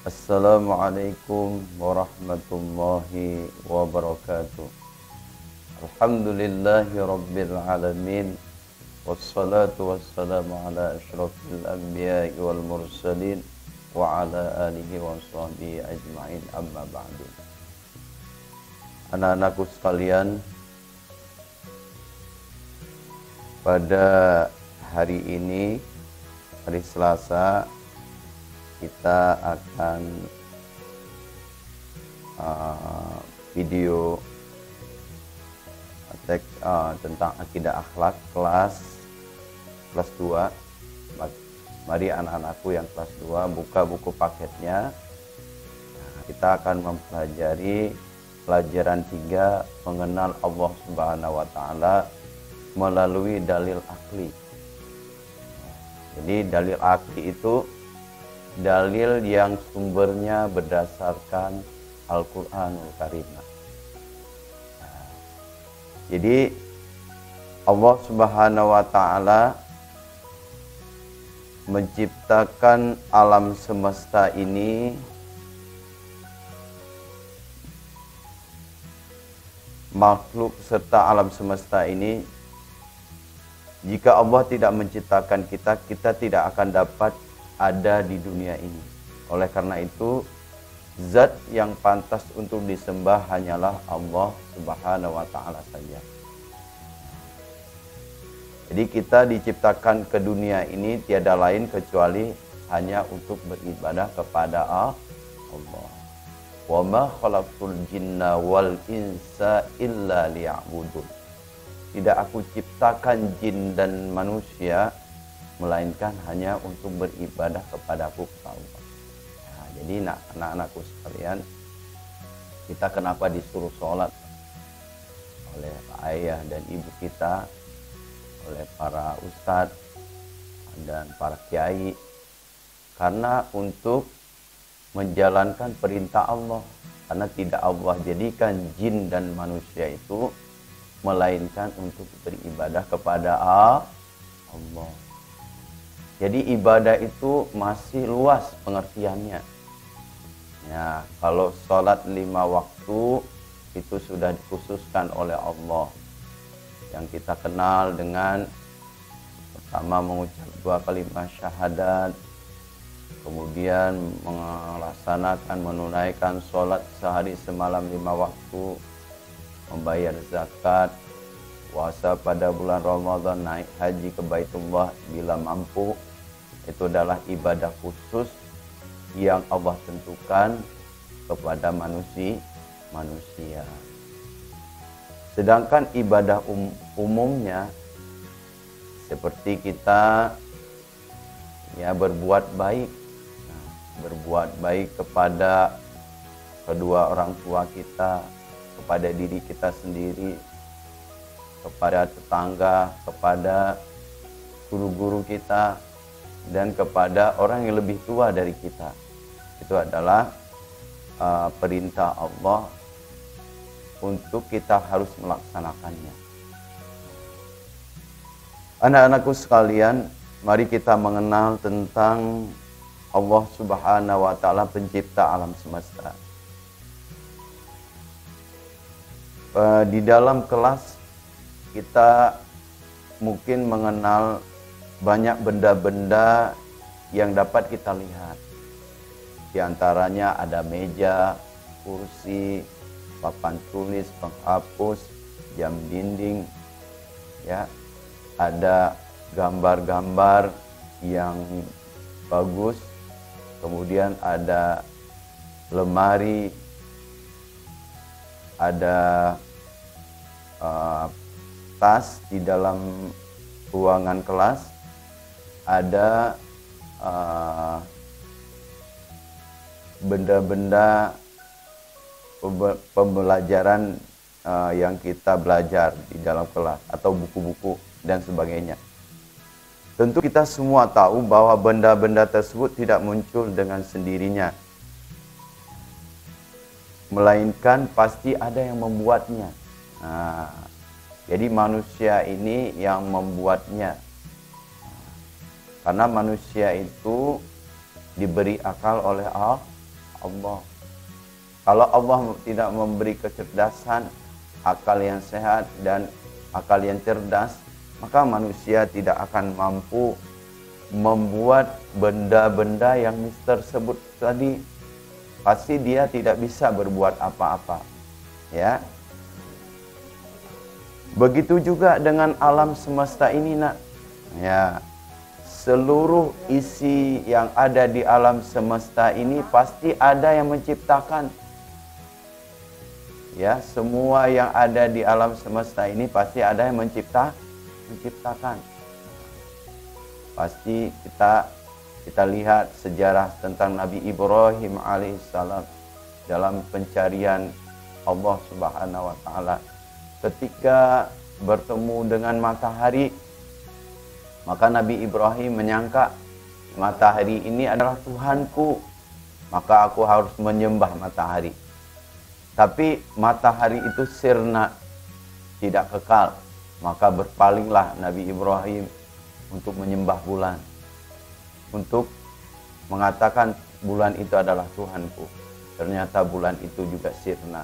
Assalamualaikum warahmatullahi wabarakatuh. Alhamdulillahi rabbil alamin. Wassalatu wassalamu ala asyrafil anbiya'i wal mursalin wa ala alihi wa sahbihi ajma'in, amma ba'du. Anak-anakku sekalian, pada hari ini, hari Selasa, kita akan video tentang akidah akhlak kelas 2. Mari anak-anakku yang kelas 2 buka buku paketnya. Kita akan mempelajari pelajaran 3, mengenal Allah Subhanahu wa taala melalui dalil akli. Jadi dalil akli itu dalil yang sumbernya berdasarkan Al-Quranul Karim. Jadi Allah Subhanahu wa taala menciptakan alam semesta ini makhluk serta alam semesta ini. Jika Allah tidak menciptakan kita, kita tidak akan dapat ada di dunia ini. Oleh karena itu, zat yang pantas untuk disembah hanyalah Allah Subhanahu wa taala saja. Jadi kita diciptakan ke dunia ini tiada lain kecuali hanya untuk beribadah kepada Allah. Wa ma khalaqtul jinna wal insa illa liya'budun. Tidak aku ciptakan jin dan manusia melainkan hanya untuk beribadah kepadaku Allah. Nah, jadi anak-anakku sekalian, kita kenapa disuruh sholat oleh ayah dan ibu kita, oleh para ustadz dan para kiai? Karena untuk menjalankan perintah Allah. Karena tidak Allah jadikan jin dan manusia itu melainkan untuk beribadah kepada Allah. Jadi ibadah itu masih luas pengertiannya. Ya, kalau sholat 5 waktu itu sudah dikhususkan oleh Allah. Yang kita kenal dengan pertama mengucap 2 kalimat syahadat, kemudian melaksanakan menunaikan sholat sehari semalam 5 waktu, membayar zakat, puasa pada bulan Ramadan, naik haji ke Baitullah bila mampu. Itu adalah ibadah khusus yang Allah tentukan kepada manusia. Sedangkan ibadah umumnya seperti kita berbuat baik. Berbuat baik kepada kedua orang tua kita, kepada diri kita sendiri, kepada tetangga, kepada guru-guru kita, dan kepada orang yang lebih tua dari kita. Itu adalah perintah Allah untuk kita harus melaksanakannya. Anak-anakku sekalian, mari kita mengenal tentang Allah Subhanahu wa taala, pencipta alam semesta. Di dalam kelas kita mungkin mengenal banyak benda-benda yang dapat kita lihat. Di antaranya ada meja, kursi, papan tulis, penghapus, jam dinding, ya. Ada gambar-gambar yang bagus. Kemudian ada lemari, ada tas di dalam ruangan kelas, ada benda-benda pembelajaran yang kita belajar di dalam kelas, atau buku-buku dan sebagainya. Tentu kita semua tahu bahwa benda-benda tersebut tidak muncul dengan sendirinya, melainkan pasti ada yang membuatnya. Jadi manusia ini yang membuatnya. Karena manusia itu diberi akal oleh Allah. Kalau Allah tidak memberi kecerdasan, akal yang sehat dan akal yang cerdas, maka manusia tidak akan mampu membuat benda-benda yang tersebut tadi. Pasti dia tidak bisa berbuat apa-apa. Ya. Begitu juga dengan alam semesta ini, nak. Ya. Seluruh isi yang ada di alam semesta ini pasti ada yang menciptakan. Ya, semua yang ada di alam semesta ini pasti ada yang menciptakan. Pasti kita lihat sejarah tentang Nabi Ibrahim alaihissalam dalam pencarian Allah Subhanahu wa taala. Ketika bertemu dengan matahari, maka Nabi Ibrahim menyangka matahari ini adalah Tuhanku, maka aku harus menyembah matahari. Tapi matahari itu sirna, tidak kekal. Maka berpalinglah Nabi Ibrahim untuk menyembah bulan, untuk mengatakan bulan itu adalah Tuhanku. Ternyata bulan itu juga sirna.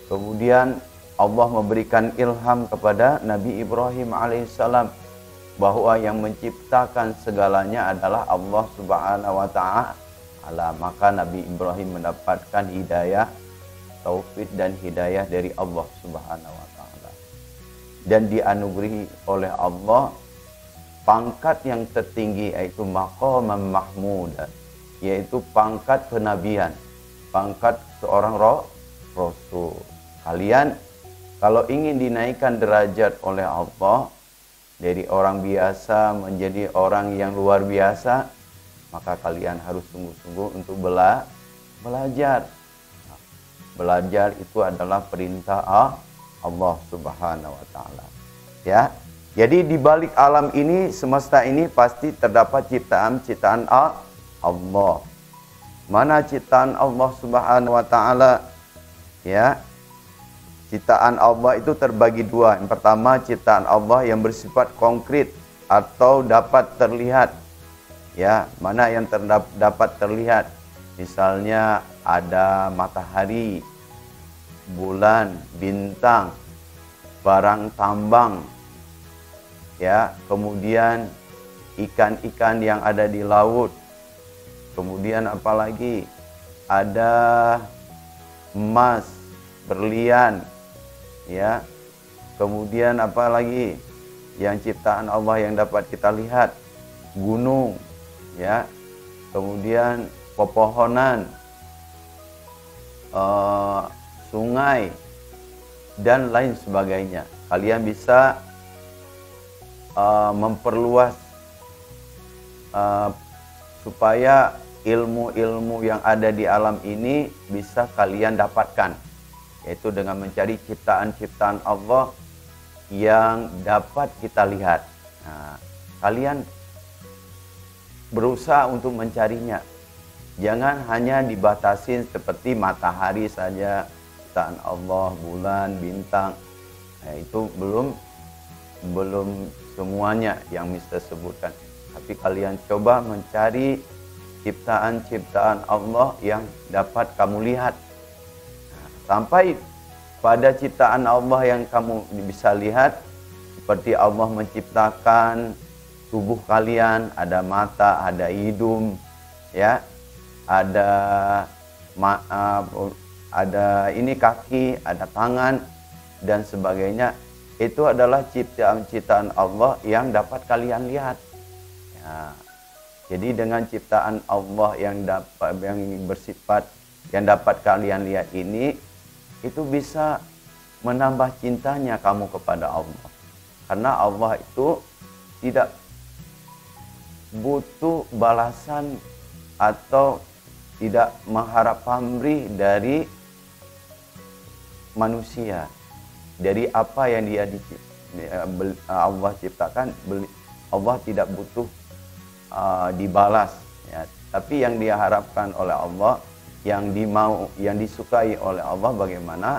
Kemudian Allah memberikan ilham kepada Nabi Ibrahim alaihissalam bahwa yang menciptakan segalanya adalah Allah Subhanahu wa ta'ala. Maka Nabi Ibrahim mendapatkan hidayah, taufik dan hidayah dari Allah Subhanahu wa ta'ala. Dan dianugerahi oleh Allah pangkat yang tertinggi, yaitu maqaman mahmuda, yaitu pangkat kenabian, pangkat seorang rasul. Kalian kalau ingin dinaikkan derajat oleh Allah dari orang biasa menjadi orang yang luar biasa, maka kalian harus sungguh-sungguh untuk belajar. Belajar itu adalah perintah Allah Subhanahu wa taala. Ya. Jadi di balik alam ini, semesta ini pasti terdapat ciptaan-ciptaan Allah. Mana ciptaan Allah Subhanahu wa taala? Ya. Ciptaan Allah itu terbagi dua. Yang pertama, ciptaan Allah yang bersifat konkret atau dapat terlihat. Ya, mana yang dapat terlihat? Misalnya ada matahari, bulan, bintang, barang tambang. Ya, kemudian ikan-ikan yang ada di laut. Kemudian apalagi? Ada emas, berlian. Ya, kemudian apa lagi yang ciptaan Allah yang dapat kita lihat? Gunung, ya, kemudian pepohonan, sungai dan lain sebagainya. Kalian bisa memperluas supaya ilmu-ilmu yang ada di alam ini bisa kalian dapatkan, yaitu dengan mencari ciptaan-ciptaan Allah yang dapat kita lihat. Nah, kalian berusaha untuk mencarinya. Jangan hanya dibatasin seperti matahari saja, ciptaan Allah, bulan, bintang. Nah, itu belum semuanya yang bisa sebutkan. Tapi kalian coba mencari ciptaan-ciptaan Allah yang dapat kamu lihat. Sampai pada ciptaan Allah yang kamu bisa lihat, seperti Allah menciptakan tubuh kalian, ada mata, ada hidung, ya, ada ini kaki, ada tangan dan sebagainya. Itu adalah ciptaan-ciptaan Allah yang dapat kalian lihat. Ya. Jadi dengan ciptaan Allah yang bersifat yang dapat kalian lihat ini, itu bisa menambah cintanya kamu kepada Allah. Karena Allah itu tidak butuh balasan atau tidak mengharap pamrih dari manusia. Dari apa yang Allah ciptakan, Allah tidak butuh dibalas. Ya. Tapi yang diharapkan oleh Allah, yang disukai oleh Allah, bagaimana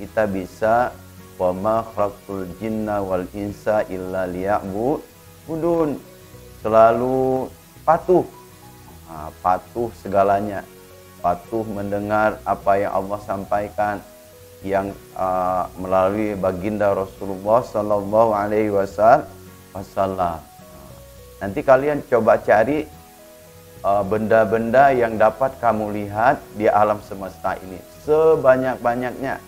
kita bisa wa ma khalaqtul jinna wal insa illa liya'budun, selalu patuh patuh segalanya, patuh mendengar apa yang Allah sampaikan yang melalui baginda Rasulullah Sallallahu Alaihi Wasallam. Nanti kalian coba cari benda-benda yang dapat kamu lihat di alam semesta ini sebanyak-banyaknya,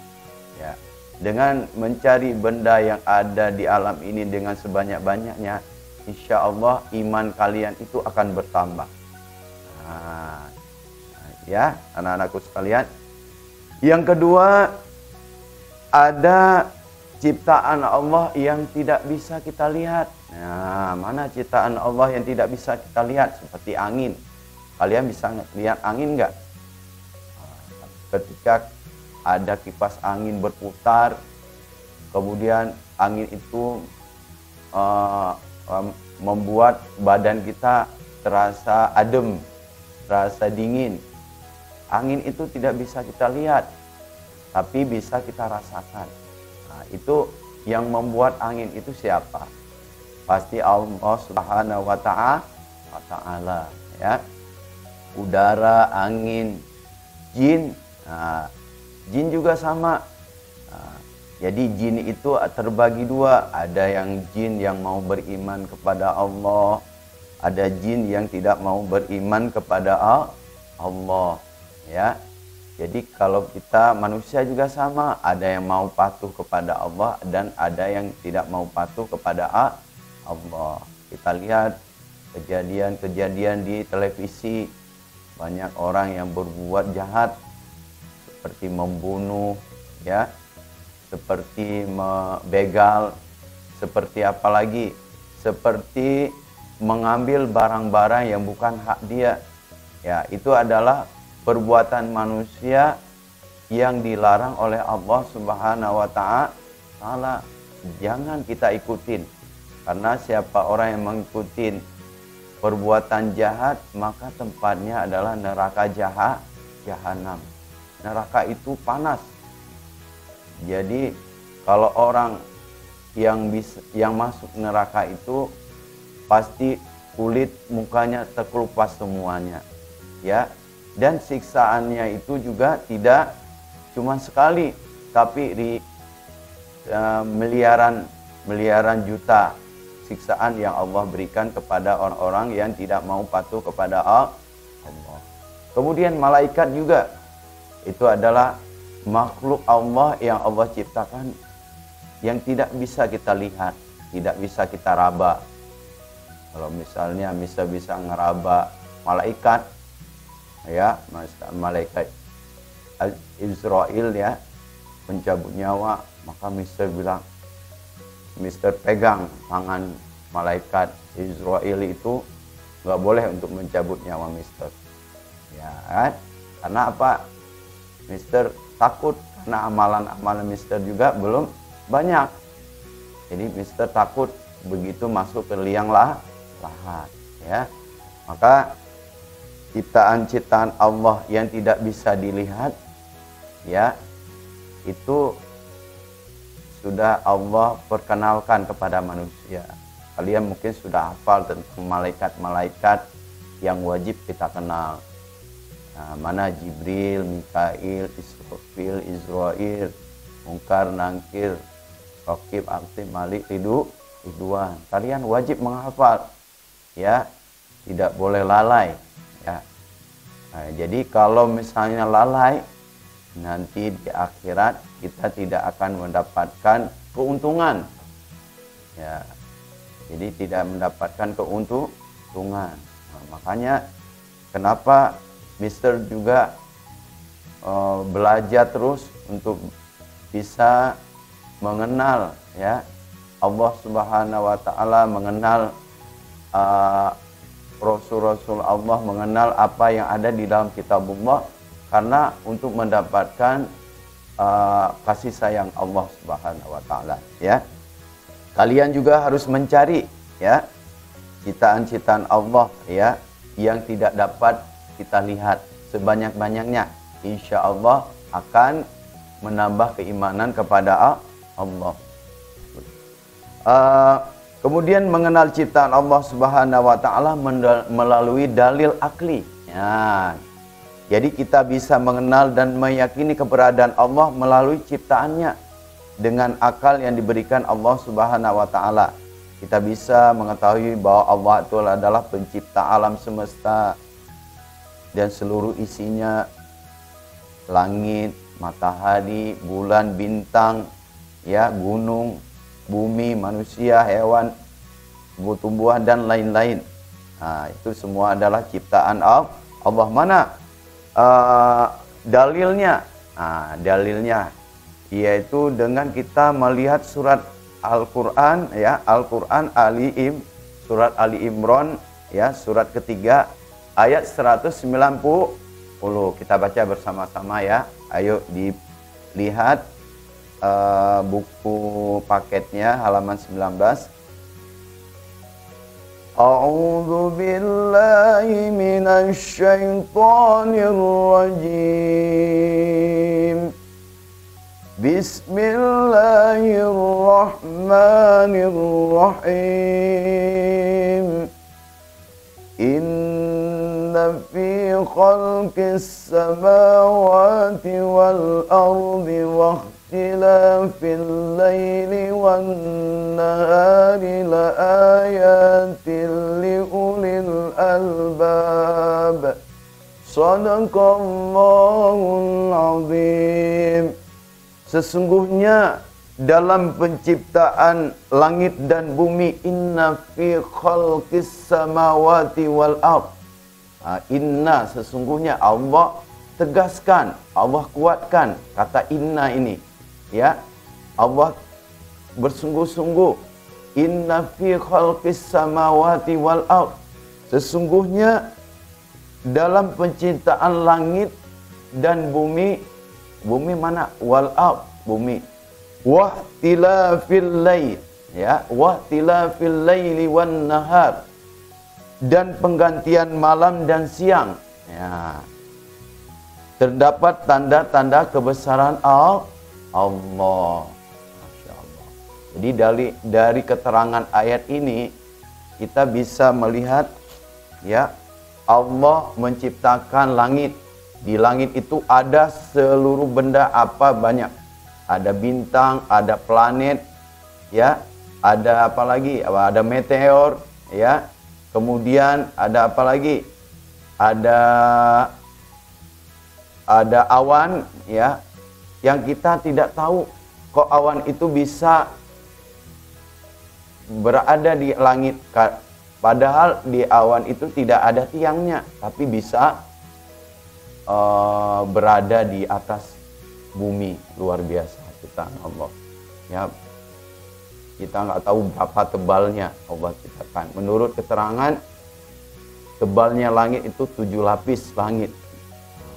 ya. Dengan mencari benda yang ada di alam ini dengan sebanyak-banyaknya, insya Allah iman kalian itu akan bertambah. Ya, anak-anakku sekalian. Yang kedua, ada ciptaan Allah yang tidak bisa kita lihat. Nah, mana ciptaan Allah yang tidak bisa kita lihat? Seperti angin. Kalian bisa lihat angin enggak? Ketika ada kipas angin berputar, kemudian angin itu membuat badan kita terasa adem, terasa dingin. Angin itu tidak bisa kita lihat, tapi bisa kita rasakan. Nah, itu yang membuat angin itu siapa? Pasti Allah Subhanahu wa Ta'ala, ya. Udara, angin, jin. Nah, jin juga sama. Nah, jadi jin itu terbagi dua. Ada yang jin yang mau beriman kepada Allah, ada jin yang tidak mau beriman kepada Allah, ya. Jadi kalau kita manusia juga sama, ada yang mau patuh kepada Allah dan ada yang tidak mau patuh kepada Allah. Kita lihat kejadian-kejadian di televisi, banyak orang yang berbuat jahat seperti membunuh, ya, seperti begal, seperti apa lagi? Seperti mengambil barang-barang yang bukan hak dia. Ya, itu adalah perbuatan manusia yang dilarang oleh Allah Subhanahu wa Ta'ala. Jangan kita ikutin, karena siapa orang yang mengikuti perbuatan jahat, maka tempatnya adalah neraka jahanam. Neraka itu panas. Jadi kalau orang yang masuk neraka itu pasti kulit mukanya terkelupas semuanya, ya. Dan siksaannya itu juga tidak cuma sekali, tapi di miliaran juta siksaan yang Allah berikan kepada orang-orang yang tidak mau patuh kepada Allah. Kemudian malaikat juga, itu adalah makhluk Allah yang Allah ciptakan yang tidak bisa kita lihat, tidak bisa kita raba. Kalau misalnya bisa ngeraba malaikat, ya, malaikat Israel, ya, mencabut nyawa, maka Mister bilang, Mister pegang tangan malaikat Israel itu, nggak boleh untuk mencabut nyawa Mister, ya kan? Karena apa? Mister takut, karena amalan-amalan Mister juga belum banyak. Jadi Mister takut begitu masuk ke liang lahat, ya. Maka ciptaan-ciptaan Allah yang tidak bisa dilihat, ya, itu sudah Allah perkenalkan kepada manusia. Kalian mungkin sudah hafal tentang malaikat-malaikat yang wajib kita kenal. Nah, mana Jibril, Mikail, Israfil, Israil, Munkar, Nangkir, Raqib, Atid, Malik, Ridwan. Kalian wajib menghafal, ya, tidak boleh lalai, ya. Nah, jadi kalau misalnya lalai, nanti di akhirat kita tidak akan mendapatkan keuntungan, ya. Jadi tidak mendapatkan keuntungan. Nah, makanya kenapa Mister juga belajar terus untuk bisa mengenal, ya, Allah Subhanahu wa Ta'ala, mengenal Rasul-Rasul Allah, mengenal apa yang ada di dalam kitabullah, karena untuk mendapatkan kasih sayang Allah Subhanahu wa Ta'ala, ya. Kalian juga harus mencari, ya, ciptaan-ciptaan Allah, ya, yang tidak dapat kita lihat sebanyak-banyaknya. Insya Allah akan menambah keimanan kepada Allah. Kemudian mengenal ciptaan Allah Subhanahu wa taala melalui dalil akli. Ya. Jadi kita bisa mengenal dan meyakini keberadaan Allah melalui ciptaannya dengan akal yang diberikan Allah Subhanahu wa taala. Kita bisa mengetahui bahwa Allah itu adalah pencipta alam semesta dan seluruh isinya, langit, matahari, bulan, bintang, ya, gunung, bumi, manusia, hewan, tumbuh-tumbuhan dan lain-lain. Nah, itu semua adalah ciptaan Allah. Mana dalilnya? Nah, dalilnya yaitu dengan kita melihat surat Al-Qur'an, ya, Al-Qur'an surat Ali Imran, ya, surat ketiga ayat 190. Kita baca bersama-sama, ya. Ayo dilihat buku paketnya halaman 19. A'udzu billahi minasy syaithanir rajim. Bismillahirrahmanirrahim. Inna fi khalqis samawati wal ardi wa ikhtilafil laili wan nahari la ayatin li ulil albab. Shadaqallahul azim. Sesungguhnya dalam penciptaan langit dan bumi, inna fi khalqis samawati wal ard. Inna, sesungguhnya, Allah tegaskan, Allah kuatkan kata inna ini, ya. Allah bersungguh-sungguh, inna fi khalqis samawati wal ard. Sesungguhnya dalam penciptaan langit dan bumi, bumi mana? Wal ard, bumi. Wahtilafil lail, ya, wahtilafil laili wan nahar, dan penggantian malam dan siang, ya. Terdapat tanda-tanda kebesaran Allah. Masya Allah. Jadi dari keterangan ayat ini kita bisa melihat, ya, Allah menciptakan langit. Di langit itu ada seluruh benda apa banyak. Ada bintang, ada planet, ya, ada apa lagi? Ada meteor, ya. Kemudian ada apa lagi? Ada awan, ya, yang kita tidak tahu kok awan itu bisa berada di langit. Padahal di awan itu tidak ada tiangnya, tapi bisa berada di atas bumi. Luar biasa ciptaan Allah, ya. Kita nggak tahu berapa tebalnya Allah ciptakan. Menurut keterangan, tebalnya langit itu 7 lapis langit.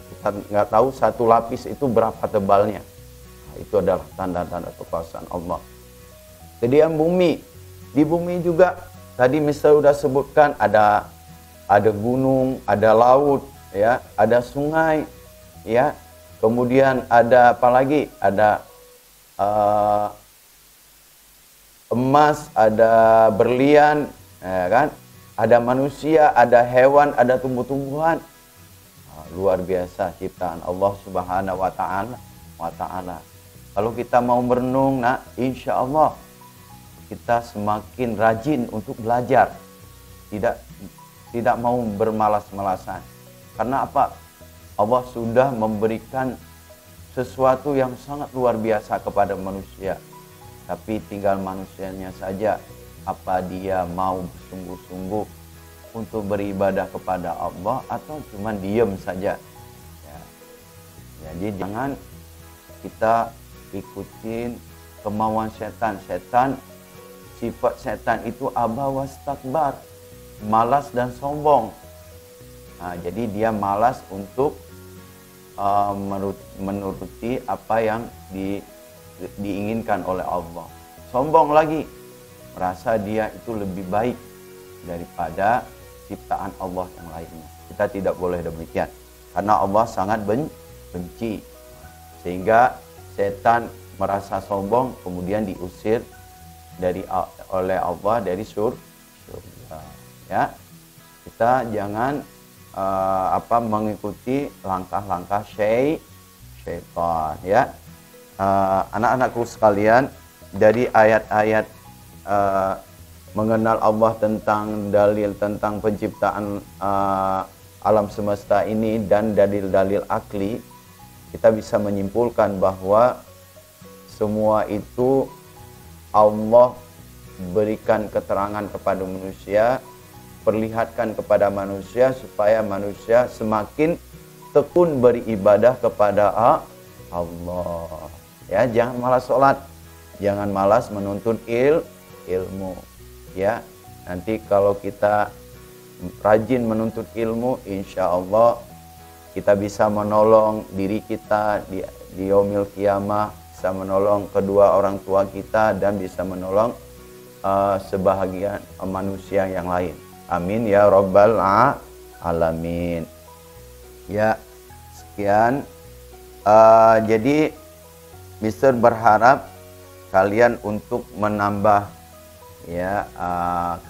Kita nggak tahu satu lapis itu berapa tebalnya. Nah, itu adalah tanda-tanda kekuasaan Allah. Kemudian bumi, di bumi juga tadi Mister udah sebutkan ada gunung, ada laut, ya, ada sungai, ya. Kemudian ada apa lagi? Ada emas, ada berlian, ya kan? Ada manusia, ada hewan, ada tumbuh-tumbuhan. Luar biasa ciptaan Allah Subhanahu wa taala. Kalau kita mau merenung, nah, insya Allah kita semakin rajin untuk belajar. Tidak mau bermalas-malasan. Karena apa? Allah sudah memberikan sesuatu yang sangat luar biasa kepada manusia. Tapi tinggal manusianya saja, apa dia mau sungguh-sungguh untuk beribadah kepada Allah atau cuma diam saja, ya. Jadi jangan kita ikutin kemauan setan. Sifat setan itu aba wastakbar, malas dan sombong. Nah, jadi dia malas untuk menuruti apa yang diinginkan oleh Allah. Sombong lagi, merasa dia itu lebih baik daripada ciptaan Allah yang lainnya. Kita tidak boleh demikian, karena Allah sangat benci. Sehingga setan merasa sombong, kemudian diusir oleh Allah dari surga. Ya, kita jangan mengikuti langkah-langkah syaitan. Ya, anak-anakku sekalian, dari ayat-ayat mengenal Allah, tentang dalil tentang penciptaan alam semesta ini dan dalil-dalil akli, kita bisa menyimpulkan bahwa semua itu Allah berikan keterangan kepada manusia, perlihatkan kepada manusia supaya manusia semakin tekun beribadah kepada Allah. Ya, jangan malas sholat, jangan malas menuntut ilmu. Ya, nanti kalau kita rajin menuntut ilmu, insya Allah kita bisa menolong diri kita di yaumil qiyamah, bisa menolong kedua orang tua kita, dan bisa menolong sebahagian manusia yang lain. Amin ya rabbal alamin. Ya, sekian. Jadi Mister berharap kalian untuk menambah ya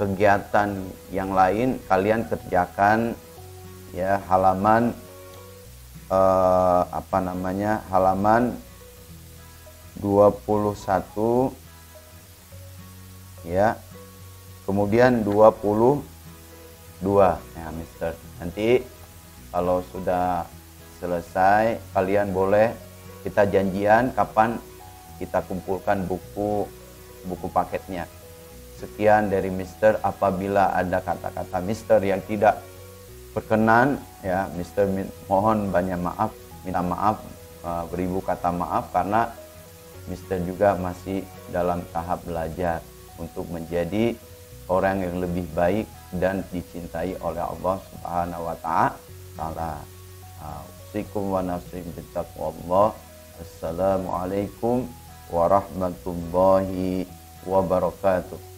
kegiatan yang lain, kalian kerjakan ya halaman halaman 21 ya, kemudian 22 ya Mister. Nanti kalau sudah selesai kalian boleh, kita janjian kapan kita kumpulkan buku paketnya. Sekian dari Mister. Apabila ada kata-kata Mister yang tidak berkenan ya, Mister mohon banyak maaf, minta maaf, beribu kata maaf, karena Mister juga masih dalam tahap belajar untuk menjadi orang yang lebih baik dan dicintai oleh Allah Subhanahu wa taala. Usikum wa nafsi bittaqwallah. Assalamualaikum warahmatullahi wabarakatuh.